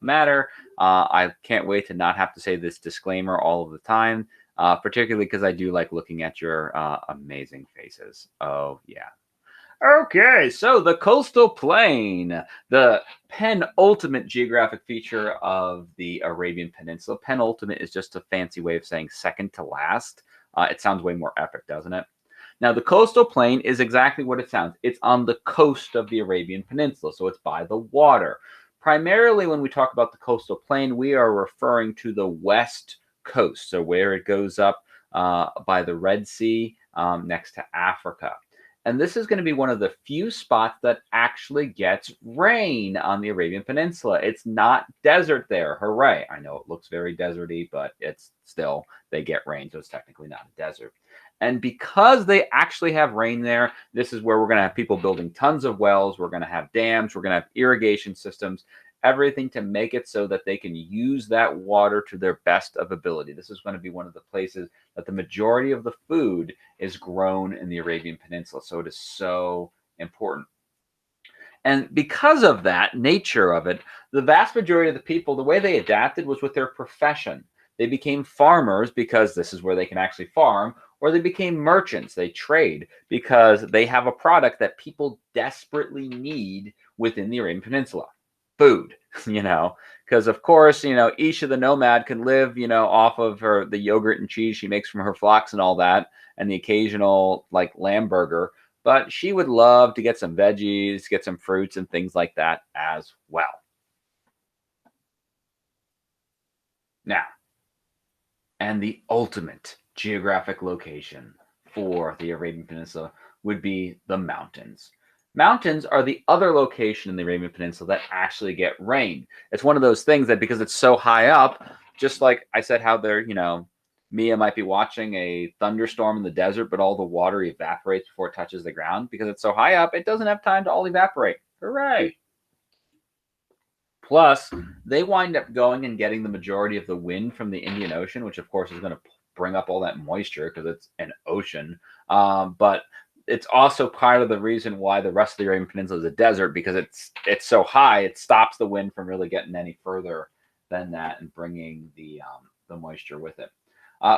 matter. I can't wait to not have to say this disclaimer all of the time, particularly because I do like looking at your amazing faces. Oh, yeah. Okay, so the coastal plain, the penultimate geographic feature of the Arabian Peninsula. Penultimate is just a fancy way of saying second to last. It sounds way more epic, doesn't it? Now, the coastal plain is exactly what it sounds. It's on the coast of the Arabian Peninsula, so it's by the water. Primarily, when we talk about the coastal plain, we are referring to the west coast, so where it goes up by the Red Sea next to Africa. And this is going to be one of the few spots that actually gets rain on the Arabian Peninsula. It's not desert there. Hooray. I know it looks very deserty, but it's still, they get rain, so it's technically not a desert. And because they actually have rain there, this is where we're going to have people building tons of wells. We're going to have dams. We're going to have irrigation systems, everything to make it so that they can use that water to their best of ability. This is going to be one of the places that the majority of the food is grown in the Arabian Peninsula. So it is so important. And because of that nature of it, the vast majority of the people, the way they adapted was with their profession. They became farmers because this is where they can actually farm, or they became merchants. They trade because they have a product that people desperately need within the Arabian Peninsula. Food, because of course, Isha the nomad can live, off of the yogurt and cheese she makes from her flocks and all that, and the occasional like lamb burger. But she would love to get some veggies, get some fruits and things like that as well. Now, and the ultimate geographic location for the Arabian Peninsula would be the mountains. Mountains are the other location in the Arabian Peninsula that actually get rain. It's one of those things that because it's so high up, just like I said, how they're, Mia might be watching a thunderstorm in the desert, but all the water evaporates before it touches the ground. Because it's so high up, it doesn't have time to all evaporate. Hooray! Plus, they wind up going and getting the majority of the wind from the Indian Ocean, which of course is going to bring up all that moisture because it's an ocean. But it's also part of the reason why the rest of the Arabian Peninsula is a desert, because it's so high, it stops the wind from really getting any further than that and bringing the moisture with it.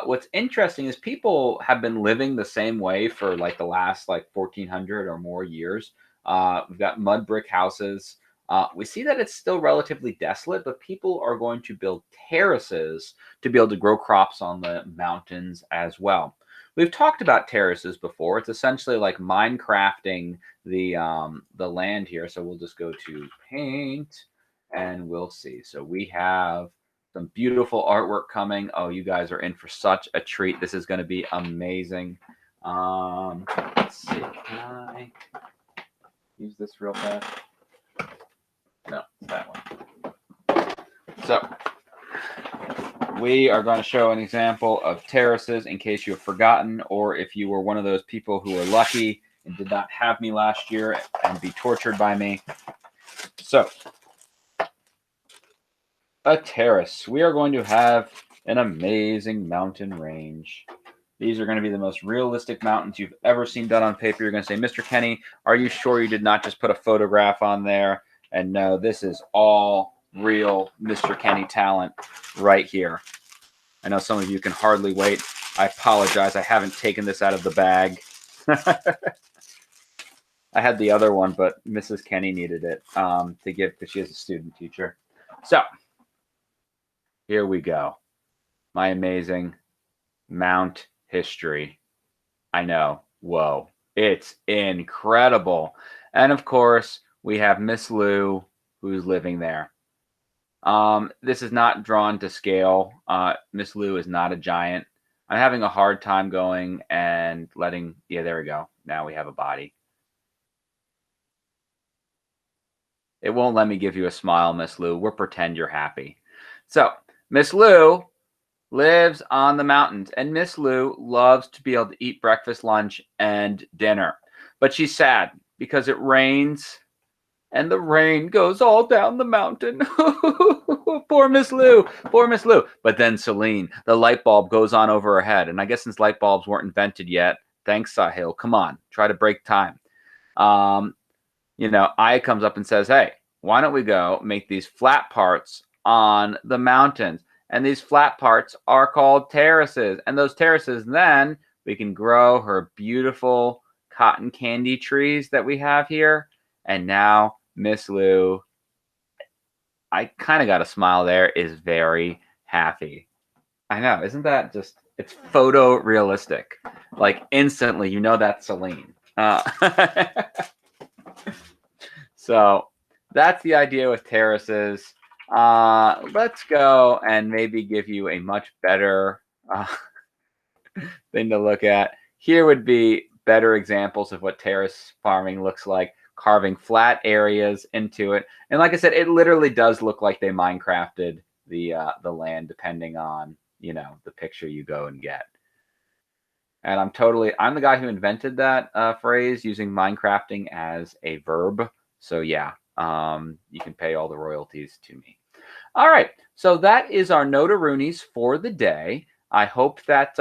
What's interesting is people have been living the same way for like the last 1,400 or more years. We've got mud brick houses. We see that it's still relatively desolate, but people are going to build terraces to be able to grow crops on the mountains as well. We've talked about terraces before. It's essentially like Minecrafting the land here. So we'll just go to paint and we'll see. So we have some beautiful artwork coming. Oh, you guys are in for such a treat. This is going to be amazing. Let's see. Can I use this real fast? No, it's that one. So we are going to show an example of terraces in case you have forgotten, or if you were one of those people who were lucky and did not have me last year and be tortured by me. So a terrace. We are going to have an amazing mountain range. These are going to be the most realistic mountains you've ever seen done on paper. You're going to say, Mr. Kenny, are you sure you did not just put a photograph on there? And no, this is all real Mr. Kenny talent right here. I know some of you can hardly wait. I apologize. I haven't taken this out of the bag. I had the other one, but Mrs. Kenny needed it to give because she is a student teacher. So here we go. My amazing Mount history. I know. Whoa. It's incredible. And of course, we have Miss Lou, who's living there. This is not drawn to scale. Miss Lou is not a giant. I'm having a hard time going and letting, yeah, there we go. Now we have a body. It won't let me give you a smile, Miss Lou. We'll pretend you're happy. So, Miss Lou lives on the mountains, and Miss Lou loves to be able to eat breakfast, lunch, and dinner. But she's sad because it rains and the rain goes all down the mountain. Poor Miss Lou. Poor Miss Lou. But then Celine, the light bulb goes on over her head. And I guess since light bulbs weren't invented yet, thanks, Sahil. Come on, try to break time. Aya comes up and says, hey, why don't we go make these flat parts on the mountains? And these flat parts are called terraces. And those terraces, then we can grow her beautiful cotton candy trees that we have here. And now Miss Lou, I kind of got a smile there, is very happy. I know, isn't that just, it's photorealistic. Like instantly, you know that's Celine. So that's the idea with terraces. Let's go and maybe give you a much better thing to look at. Here would be better examples of what terrace farming looks like, carving flat areas into it. And like I said, it literally does look like they Minecrafted the land, depending on, you know, the picture you go and get. And I'm the guy who invented that phrase, using Minecrafting as a verb. So yeah, you can pay all the royalties to me. All right, so that is our Notaroonies for the day. I hope that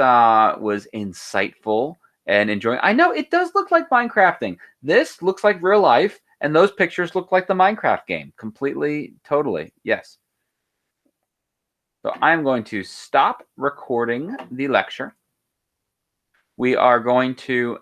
was insightful and enjoying. I know it does look like Minecrafting. This looks like real life, and those pictures look like the Minecraft game. Completely, totally, yes. So I'm going to stop recording the lecture. We are going to